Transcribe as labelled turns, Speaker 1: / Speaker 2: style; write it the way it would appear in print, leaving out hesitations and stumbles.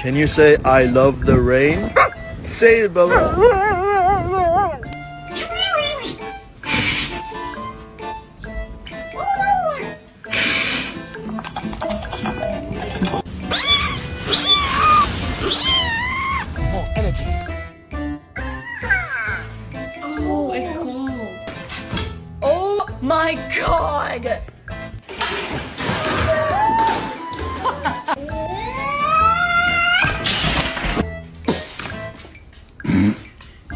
Speaker 1: Can you say I love the rain? Say it, Bella.
Speaker 2: More energy.
Speaker 3: Oh, it's cold. Oh my god!